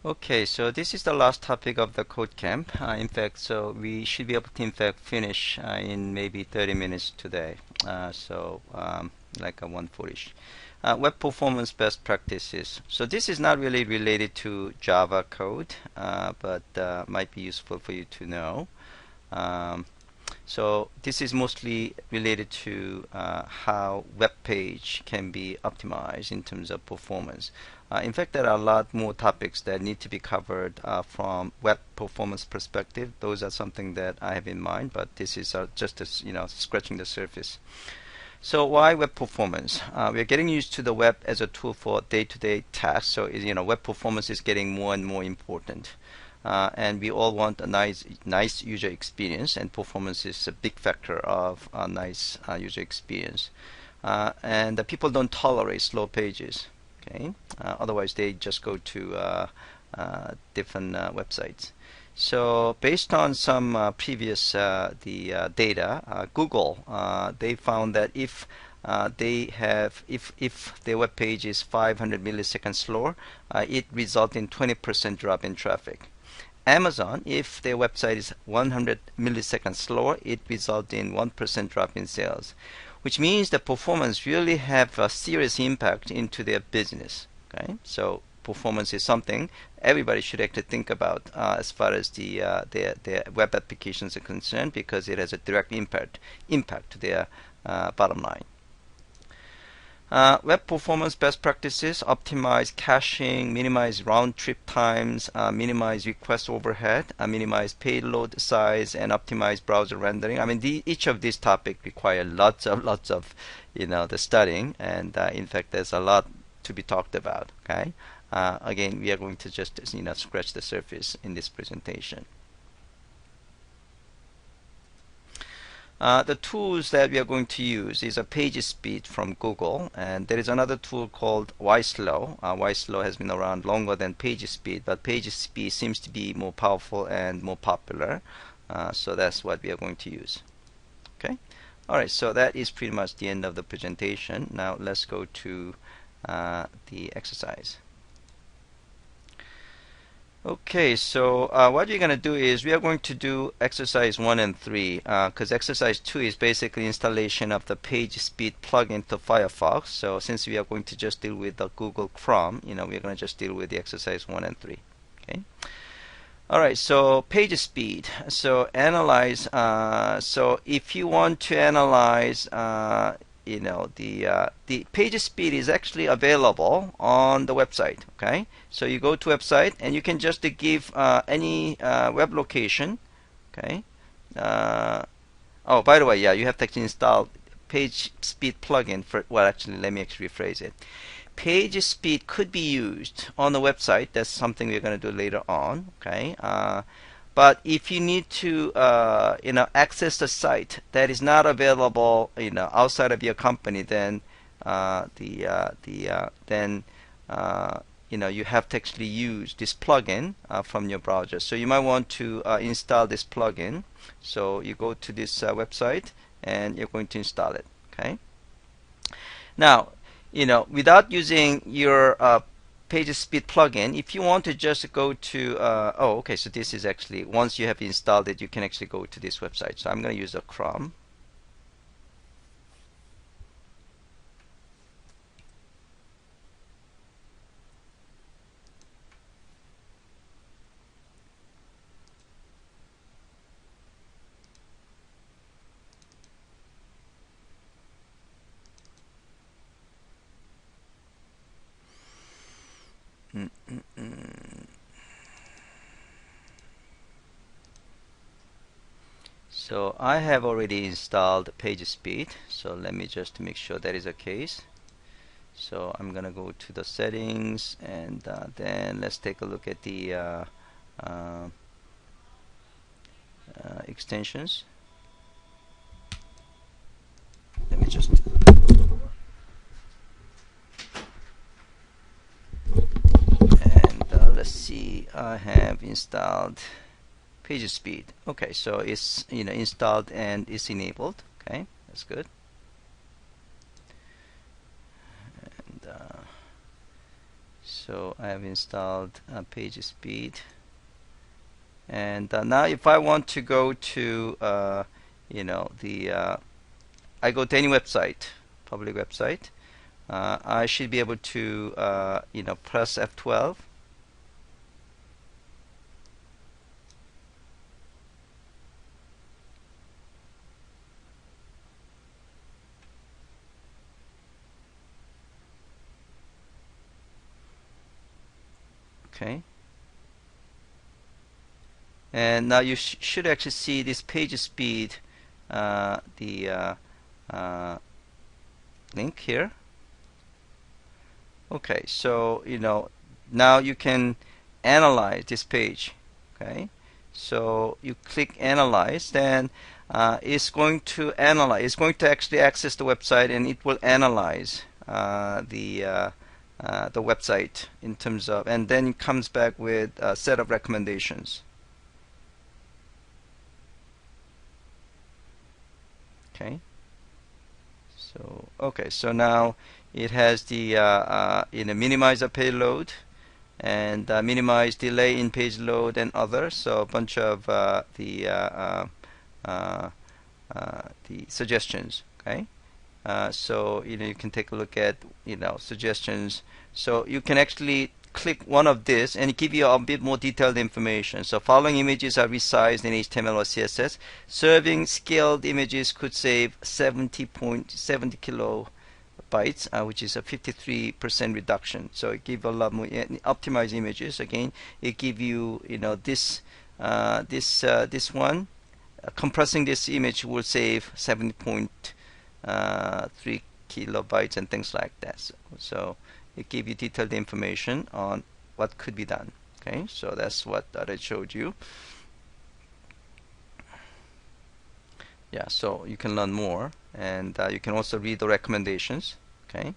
Okay, so this is the last topic of the code camp. In fact, so we should be able to in fact finish in maybe 30 minutes today. Like a 140-ish. Web performance best practices. So this is not really related to Java code, but might be useful for you to know. Um, so this is mostly related to how web page can be optimized in terms of performance. In fact, there are a lot more topics that need to be covered from web performance perspective. Those are something that I have in mind, but this is just as, scratching the surface. So why web performance? We are getting used to the web as a tool for day-to-day tasks. So web performance is getting more and more important. And we all want a nice user experience, and performance is a big factor of a nice user experience. And people don't tolerate slow pages. Okay, otherwise they just go to different websites. So based on some previous data, Google they found that if their web page is 500 milliseconds slower, it results in 20% drop in traffic. Amazon, if their website is 100 milliseconds slower, it results in 1% drop in sales, which means the performance really have a serious impact into their business. Okay, so performance is something everybody should actually think about as far as their web applications are concerned, because it has a direct impact to their bottom line. Web performance best practices: optimize caching, minimize round trip times, minimize request overhead, minimize payload size, and optimize browser rendering. I mean, each of these topics require lots of the studying, and in fact, there's a lot to be talked about. Okay, again, we are going to just scratch the surface in this presentation. The tools that we are going to use is a page speed from Google, and there is another tool called YSlow. YSlow has been around longer than page speed, but page speed seems to be more powerful and more popular, so that's what we are going to use. Okay, alright, so that is pretty much the end of the presentation. Now let's go to the exercise. Okay, so what we're going to do is we are going to do exercise 1 and 3, because exercise 2 is basically installation of the page speed plugin to Firefox. So since we are going to just deal with the Google Chrome, we're going to just deal with the exercise 1 and 3. Okay. All right, so page speed. So analyze. So if you want to analyze, the page speed is actually available on the website. Okay, so you go to website and you can just give any web location. Okay. Oh, by the way, yeah, you have to actually install page speed plugin for. Well, actually, let me actually rephrase it. Page speed could be used on the website. That's something we're going to do later on. Okay. But if you need to, access the site that is not available, outside of your company, then you have to actually use this plugin from your browser. So you might want to install this plugin. So you go to this website and you're going to install it. Okay. Now, without using your page speed plugin, if you want to just go to okay, so this is actually, once you have installed it, you can actually go to this website. So I'm going to use a Chrome. So I have already installed PageSpeed. So let me just make sure that is the case. So I'm gonna go to the settings, and then let's take a look at the extensions. Let me just let's see. I have installed PageSpeed. Okay, so it's installed and it's enabled. Okay, that's good. And So I have installed page speed, and now if I want to go to you know, I go to any website, public website, I should be able to you know, press F12. Okay, and now you should actually see this page speed, the link here. Okay, so you know, now you can analyze this page. Okay, so you click analyze, then it's going to analyze. It's going to actually access the website, and it will analyze the website in terms of, and then it comes back with a set of recommendations. Okay. So okay, so now it has the you know, minimize the payload, and minimize delay in page load and others. So a bunch of the suggestions. Okay, so you know, you can take a look at, you know, suggestions. So you can actually click one of this and give you a bit more detailed information. So following images are resized in HTML or CSS. Serving scaled images could save 70.70 kilobytes, which is a 53% reduction. So it gives a lot more optimized images. Again, it give you, you know, this this one. Compressing this image will save 70.3 kilobytes and things like that. So it gives you detailed information on what could be done. Okay, so that's what I showed you. Yeah, so you can learn more, and you can also read the recommendations. Okay,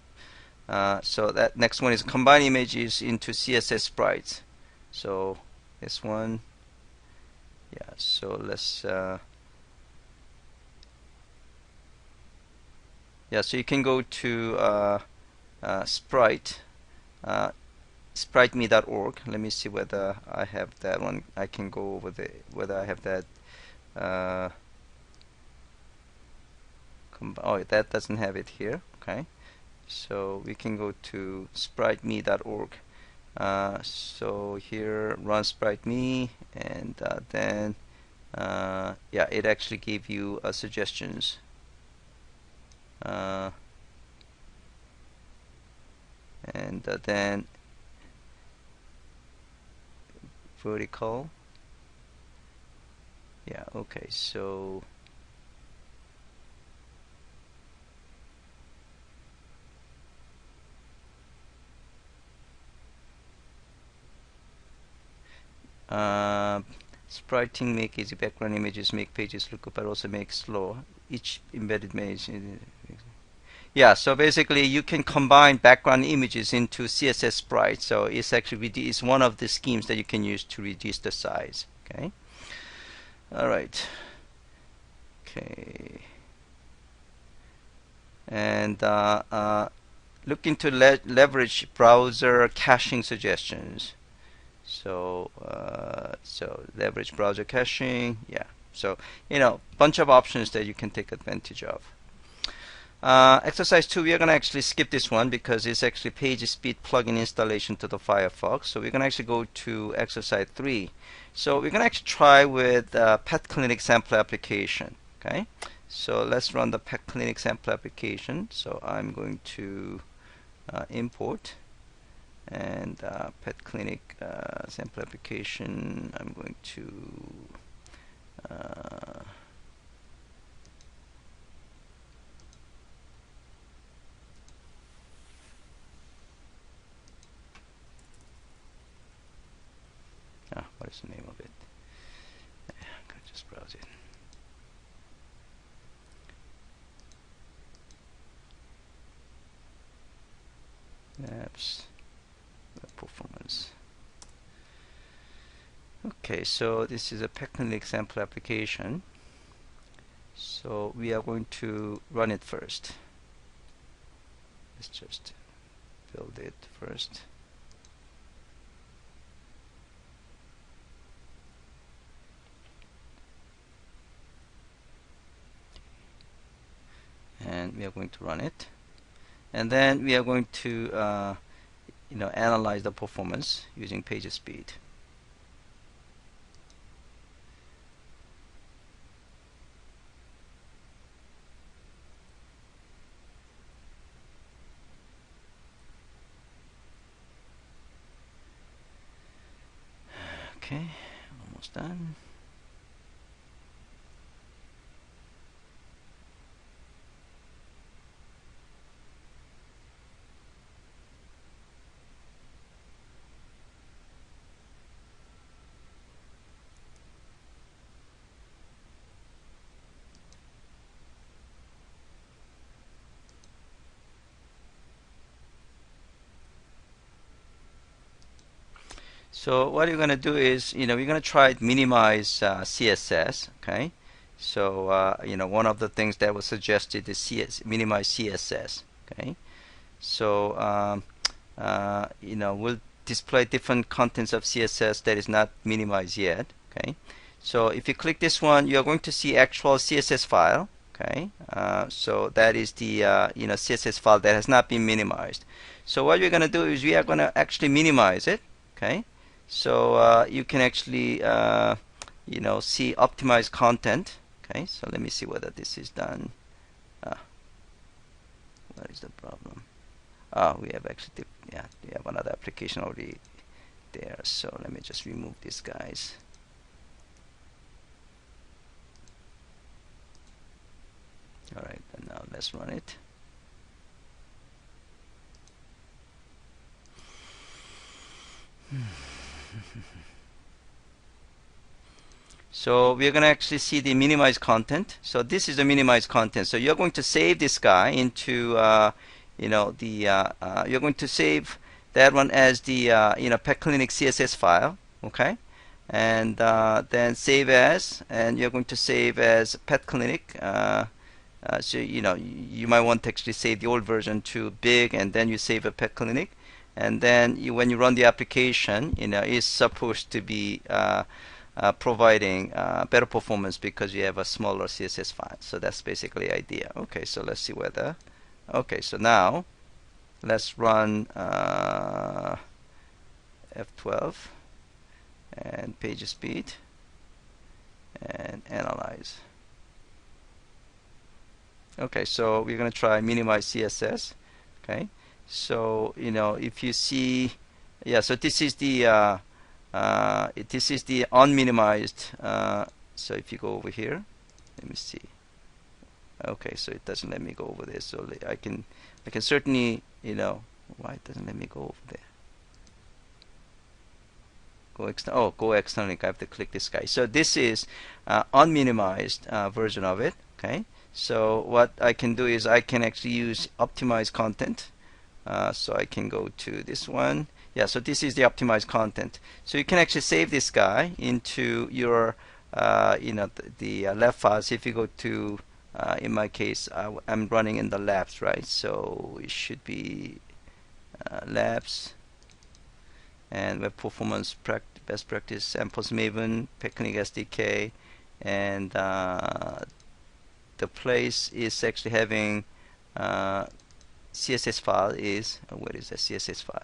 so that next one is combine images into CSS sprites. So this one, yeah. So let's yeah. So you can go to sprite, spriteme.org. Let me see whether I have that one. I can go over the whether I have that. Oh, that doesn't have it here. Okay, so we can go to spriteme.org. So here, run spriteme, and then yeah, it actually gave you suggestions. And then vertical. Yeah, okay, so spriting make easy background images, make pages look good, but also make slow. Each embedded image. Yeah, so basically you can combine background images into CSS sprites. So it's actually it's one of the schemes that you can use to reduce the size. Okay. All right. Okay. And look into leverage browser caching suggestions. So so leverage browser caching. Yeah. So you know, bunch of options that you can take advantage of. Exercise 2, we are going to actually skip this one because it's actually page speed plugin installation to the Firefox. So we're going to actually go to exercise 3. So we're going to actually try with Pet Clinic sample application. Okay, so let's run the Pet Clinic sample application. So I'm going to import, and Pet Clinic sample application. I'm going to what is the name of it? I'm going to just browse it. Apps, web performance. Okay, so this is a technical example application. So we are going to run it first. Let's just build it first. we are going to run it, and then we are going to analyze the performance using page speed. Okay, almost done. So what you're going to do is, we're going to try to minimize CSS. Okay. So one of the things that was suggested is minimize CSS. Okay. So we'll display different contents of CSS that is not minimized yet. Okay. So if you click this one, you are going to see actual CSS file. Okay. So that is the CSS file that has not been minimized. So what we're going to do is we are going to actually minimize it. Okay. So you can actually see optimized content. Okay, so let me see whether this is done. What is the problem? We have actually, we have another application already there. So let me just remove these guys. All right, and now let's run it. So we're going to actually see the minimized content. So this is the minimized content. So you're going to save this guy into, you're going to save that one as the, Pet Clinic CSS file. Okay. And then save as, and you're going to save as Pet Clinic. So, you might want to actually save the old version to big, and then you save a Pet Clinic. And then when you run the application, it's supposed to be providing better performance because you have a smaller CSS file. So that's basically the idea. Okay, so let's see whether. Okay, so now let's run F12 and page speed and analyze. Okay, so we're going to try minimize CSS. Okay, so if you see, so this is the unminimized. So if you go over here, let me see. Okay, so it doesn't let me go over there. So I can certainly, why it doesn't let me go over there? Go external. I have to click this guy. So this is unminimized version of it. Okay. So what I can do is I can actually use optimized content. So I can go to this one. Yeah, so this is the optimized content. So you can actually save this guy into your, the lab files. If you go to, in my case, I'm running in the labs, right? So it should be labs and web performance best practice samples Maven, Peconic SDK, and the place is actually having CSS file is, where is the CSS file?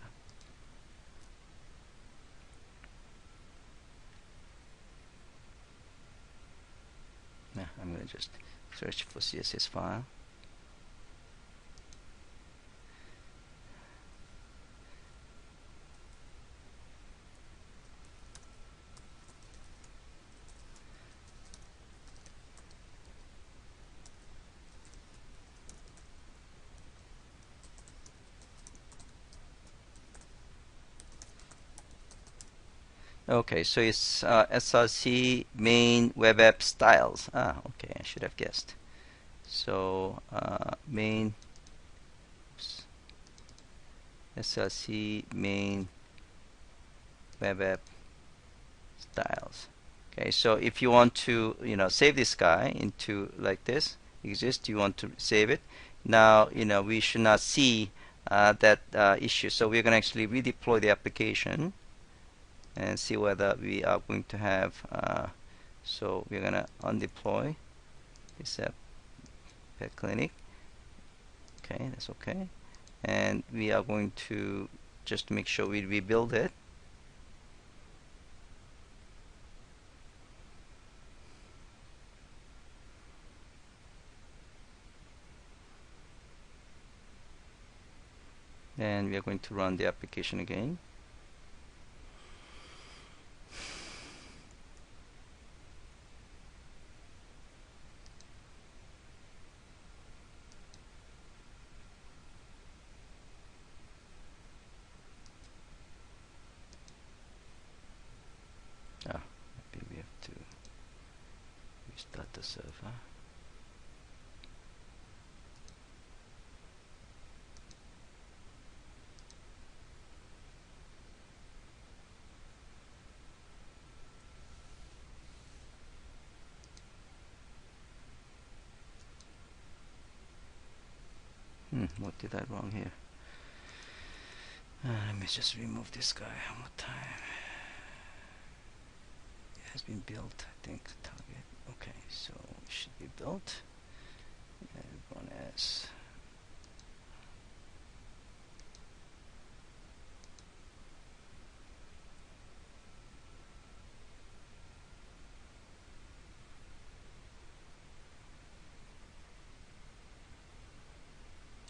I'm going to just search for CSS file. Okay, so it's SRC main web app styles. Okay, I should have guessed. So main SRC main web app styles. Okay, so if you want to save this guy into like this exist, you want to save it. Now we should not see that issue. So we're going to actually redeploy the application and see whether we are going to have. So we're going to undeploy this Pet Clinic, Okay, that's okay. And we are going to just make sure we rebuild it. And we are going to run the application again. Maybe we have to restart the server. What did I wrong here? Let me just remove this guy one more time. It has been built, I think. Target. Okay, so it should be built. And run as.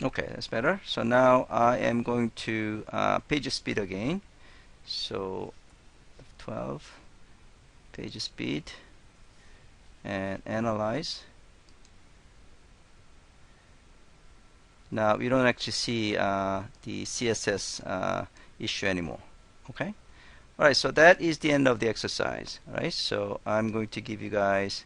Okay, that's better. So now I am going to page speed again. So 12 page speed and analyze. Now we don't actually see the CSS issue anymore. Okay. All right. So that is the end of the exercise. All right. So I'm going to give you guys